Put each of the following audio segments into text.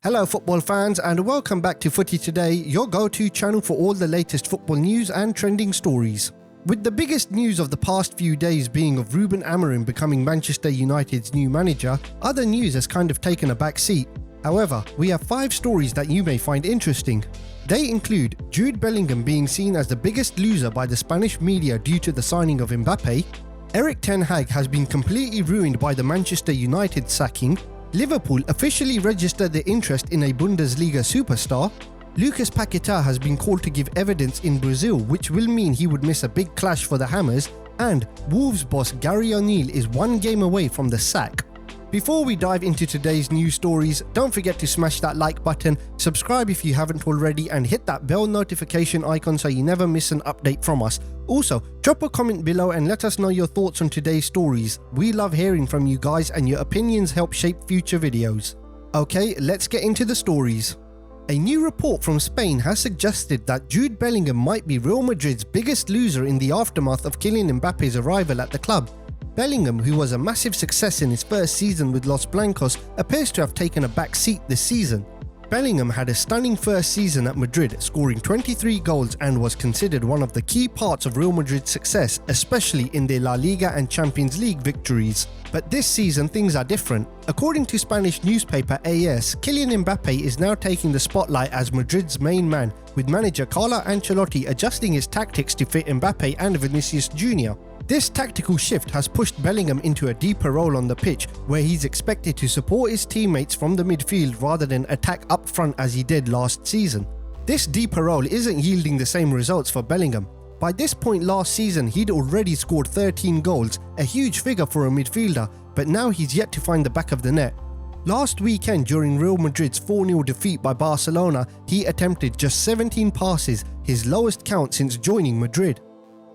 Hello football fans and welcome back to Footy Today, your go-to channel for all the latest football news and trending stories. With the biggest news of the past few days being of Rubian Amorim becoming Manchester United's new manager, other news has kind of taken a back seat. However, we have 5 stories that you may find interesting. They include Jude Bellingham being seen as the biggest loser by the Spanish media due to the signing of Mbappe, Erik Ten Hag has been completely ruined by the Manchester United sacking, Liverpool officially registered their interest in a Bundesliga superstar, PAQUETA has been called to give evidence in Brazil, which will mean he would miss a big clash for the Hammers, and Wolves boss Gary O'Neill is 1 game away from the sack. Before we dive into today's news stories, don't forget to smash that like button, subscribe if you haven't already, and hit that bell notification icon so you never miss an update from us. Also, drop a comment below and let us know your thoughts on today's stories. We love hearing from you guys and your opinions help shape future videos. Okay, let's get into the stories. A new report from Spain has suggested that Jude Bellingham might be Real Madrid's biggest loser in the aftermath of Kylian Mbappe's arrival at the club. Bellingham, who was a massive success in his first season with Los Blancos, appears to have taken a back seat this season. Bellingham had a stunning first season at Madrid, scoring 23 goals and was considered one of the key parts of Real Madrid's success, especially in their La Liga and Champions League victories. But this season things are different. According to Spanish newspaper AS, Kylian Mbappe is now taking the spotlight as Madrid's main man, with manager Carlo Ancelotti adjusting his tactics to fit Mbappe and Vinicius Jr. This tactical shift has pushed Bellingham into a deeper role on the pitch, where he's expected to support his teammates from the midfield rather than attack up front as he did last season. This deeper role isn't yielding the same results for Bellingham. By this point last season, he'd already scored 13 goals, a huge figure for a midfielder, but now he's yet to find the back of the net. Last weekend during Real Madrid's 4-0 defeat by Barcelona, he attempted just 17 passes, his lowest count since joining Madrid.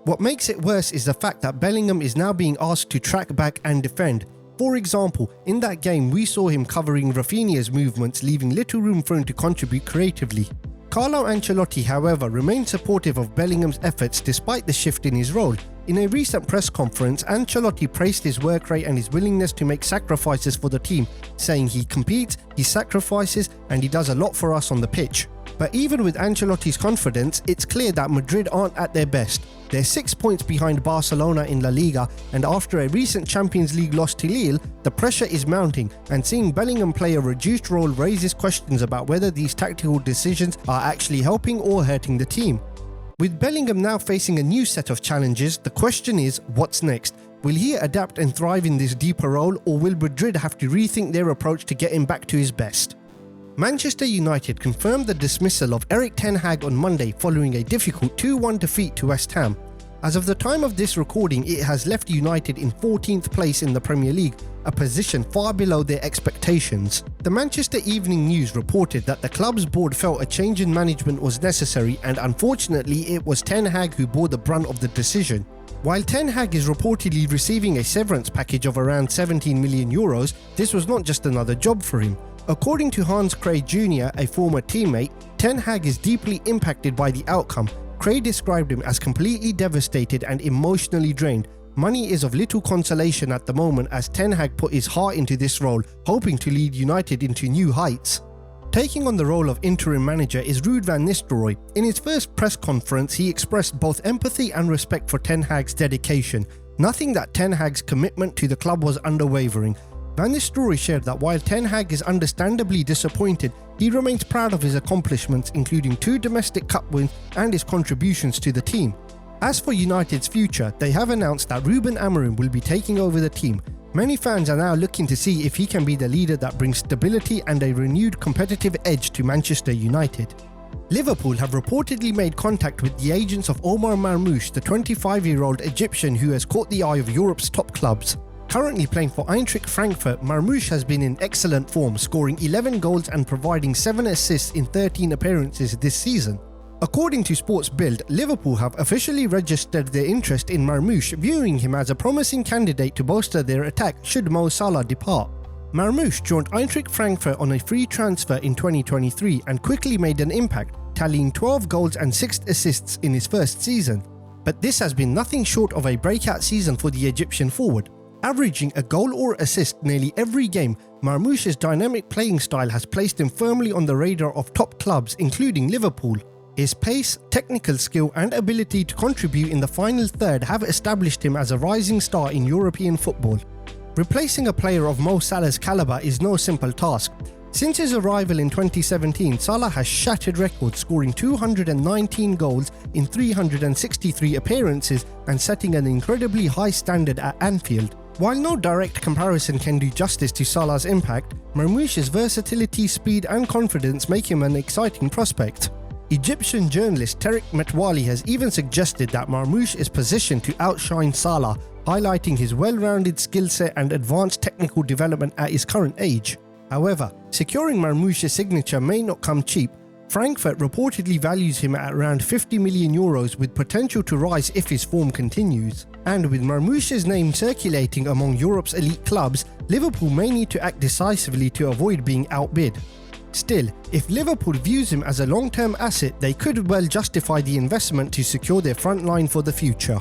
What makes it worse is the fact that Bellingham is now being asked to track back and defend. For example, in that game we saw him covering Rafinha's movements, leaving little room for him to contribute creatively. Carlo Ancelotti, however, remained supportive of Bellingham's efforts despite the shift in his role. In a recent press conference, Ancelotti praised his work rate and his willingness to make sacrifices for the team, saying he competes, he sacrifices, and he does a lot for us on the pitch. But even with Ancelotti's confidence, it's clear that Madrid aren't at their best. They're 6 points behind Barcelona in La Liga, and after a recent Champions League loss to Lille, the pressure is mounting, and seeing Bellingham play a reduced role raises questions about whether these tactical decisions are actually helping or hurting the team. With Bellingham now facing a new set of challenges, the question is, what's next? Will he adapt and thrive in this deeper role, or will Madrid have to rethink their approach to get him back to his best? Manchester United confirmed the dismissal of Erik Ten Hag on Monday following a difficult 2-1 defeat to West Ham. As of the time of this recording, it has left United in 14th place in the Premier League, a position far below their expectations. The Manchester Evening News reported that the club's board felt a change in management was necessary, and unfortunately it was Ten Hag who bore the brunt of the decision. While Ten Hag is reportedly receiving a severance package of around 17 million euros, this was not just another job for him. According to Hans Krey Jr., a former teammate, Ten Hag is deeply impacted by the outcome. Krey described him as completely devastated and emotionally drained. Money is of little consolation at the moment as Ten Hag put his heart into this role, hoping to lead United into new heights. Taking on the role of interim manager is Ruud van Nistelrooy. In his first press conference, he expressed both empathy and respect for Ten Hag's dedication, noting that Ten Hag's commitment to the club was unwavering. Van Nistelrooy shared that while Ten Hag is understandably disappointed, he remains proud of his accomplishments, including 2 domestic cup wins and his contributions to the team. As for United's future, they have announced that Rubian Amorim will be taking over the team. Many fans are now looking to see if he can be the leader that brings stability and a renewed competitive edge to Manchester United. Liverpool have reportedly made contact with the agents of Omar Marmoush, the 25-year-old Egyptian who has caught the eye of Europe's top clubs. Currently playing for Eintracht Frankfurt, Marmoush has been in excellent form, scoring 11 goals and providing 7 assists in 13 appearances this season. According to Sports Bild, Liverpool have officially registered their interest in Marmoush, viewing him as a promising candidate to bolster their attack should Mo Salah depart. Marmoush joined Eintracht Frankfurt on a free transfer in 2023 and quickly made an impact, tallying 12 goals and 6 assists in his first season. But this has been nothing short of a breakout season for the Egyptian forward. Averaging a goal or assist nearly every game, Marmoush's dynamic playing style has placed him firmly on the radar of top clubs including Liverpool. His pace, technical skill and ability to contribute in the final third have established him as a rising star in European football. Replacing a player of Mo Salah's calibre is no simple task. Since his arrival in 2017, Salah has shattered records, scoring 219 goals in 363 appearances and setting an incredibly high standard at Anfield. While no direct comparison can do justice to Salah's impact, Marmoush's versatility, speed and confidence make him an exciting prospect. Egyptian journalist Tarek Metwali has even suggested that Marmoush is positioned to outshine Salah, highlighting his well-rounded skill set and advanced technical development at his current age. However, securing Marmoush's signature may not come cheap. Frankfurt reportedly values him at around 50 million euros with potential to rise if his form continues. And with Marmoush's name circulating among Europe's elite clubs, Liverpool may need to act decisively to avoid being outbid. Still, if Liverpool views him as a long-term asset, they could well justify the investment to secure their front line for the future.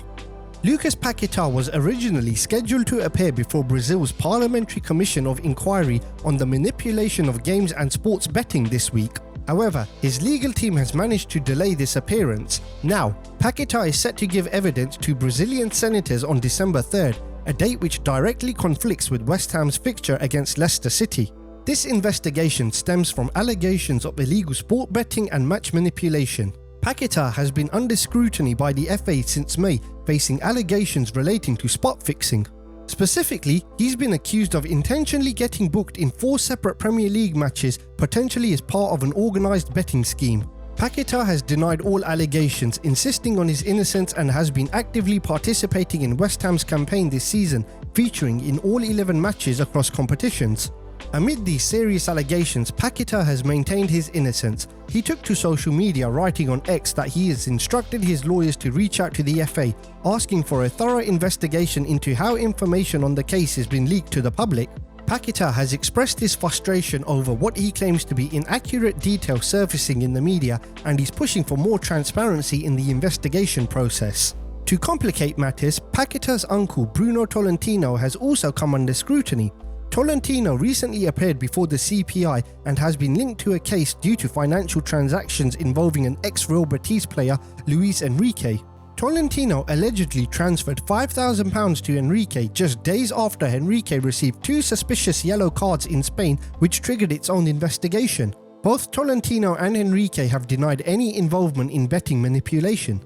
Lucas Paqueta was originally scheduled to appear before Brazil's Parliamentary Commission of Inquiry on the manipulation of games and sports betting this week. However, his legal team has managed to delay this appearance. Now, Paqueta is set to give evidence to Brazilian senators on December 3rd, a date which directly conflicts with West Ham's fixture against Leicester City. This investigation stems from allegations of illegal sport betting and match manipulation. Paqueta has been under scrutiny by the FA since May, facing allegations relating to spot fixing. Specifically, he's been accused of intentionally getting booked in 4 separate Premier League matches, potentially as part of an organised betting scheme. Paqueta has denied all allegations, insisting on his innocence, and has been actively participating in West Ham's campaign this season, featuring in all 11 matches across competitions. Amid these serious allegations, Paqueta has maintained his innocence. He took to social media, writing on X that he has instructed his lawyers to reach out to the FA, asking for a thorough investigation into how information on the case has been leaked to the public. Paqueta has expressed his frustration over what he claims to be inaccurate detail surfacing in the media, and he's pushing for more transparency in the investigation process. To complicate matters, Paqueta's uncle Bruno Tolentino has also come under scrutiny. Tolentino recently appeared before the CPI and has been linked to a case due to financial transactions involving an ex-Real Betis player, Luis Enrique. Tolentino allegedly transferred £5,000 to Enrique just days after Enrique received 2 suspicious yellow cards in Spain, which triggered its own investigation. Both Tolentino and Enrique have denied any involvement in betting manipulation.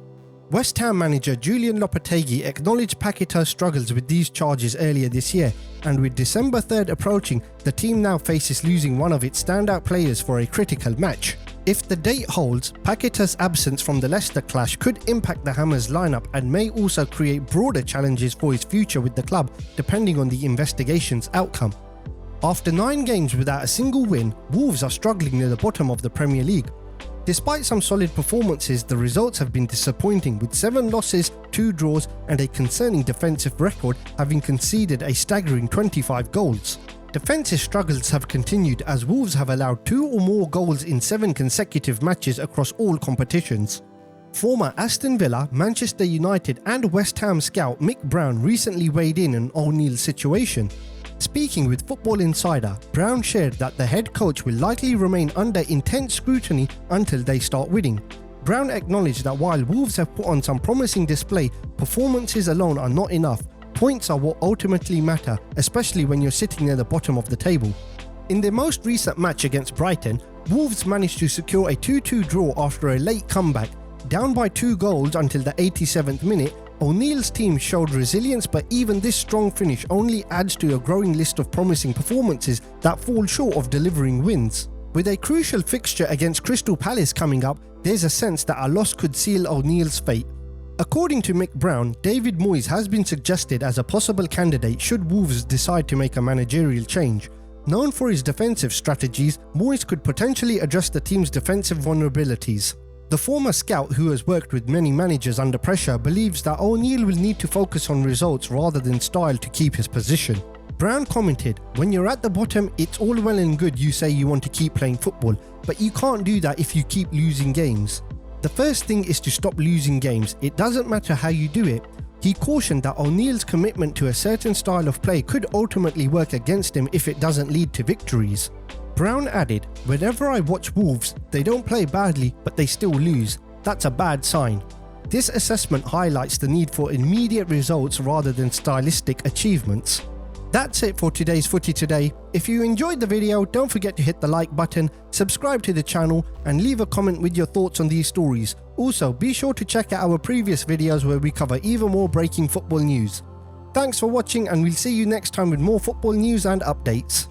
West Ham manager Julian Lopetegui acknowledged Paqueta's struggles with these charges earlier this year, and with December 3rd approaching, the team now faces losing one of its standout players for a critical match. If the date holds, Paqueta's absence from the Leicester clash could impact the Hammers lineup and may also create broader challenges for his future with the club, depending on the investigation's outcome. After 9 games without a single win, Wolves are struggling near the bottom of the Premier League. Despite some solid performances, the results have been disappointing, with 7 losses, 2 draws and a concerning defensive record, having conceded a staggering 25 goals. Defensive struggles have continued as Wolves have allowed 2 or more goals in 7 consecutive matches across all competitions. Former Aston Villa, Manchester United and West Ham scout Mick Brown recently weighed in on O'Neill's situation. Speaking with Football Insider, Brown shared that the head coach will likely remain under intense scrutiny until they start winning. Brown acknowledged that while Wolves have put on some promising display, performances alone are not enough. Points are what ultimately matter, especially when you're sitting near the bottom of the table. In their most recent match against Brighton, Wolves managed to secure a 2-2 draw after a late comeback. Down by 2 goals until the 87th minute, O'Neill's team showed resilience, but even this strong finish only adds to a growing list of promising performances that fall short of delivering wins. With a crucial fixture against Crystal Palace coming up, there's a sense that a loss could seal O'Neill's fate. According to Mick Brown, David Moyes has been suggested as a possible candidate should Wolves decide to make a managerial change. Known for his defensive strategies, Moyes could potentially address the team's defensive vulnerabilities. The former scout, who has worked with many managers under pressure, believes that O'Neill will need to focus on results rather than style to keep his position. Brown commented, "When you're at the bottom, it's all well and good you say you want to keep playing football, but you can't do that if you keep losing games. The first thing is to stop losing games. It doesn't matter how you do it. He cautioned that O'Neill's commitment to a certain style of play could ultimately work against him if it doesn't lead to victories. Brown added, "Whenever I watch Wolves, they don't play badly, but they still lose. That's a bad sign." This assessment highlights the need for immediate results rather than stylistic achievements. That's it for today's Footy Today. If you enjoyed the video, don't forget to hit the like button, subscribe to the channel and leave a comment with your thoughts on these stories. Also, be sure to check out our previous videos where we cover even more breaking football news. Thanks for watching and we'll see you next time with more football news and updates.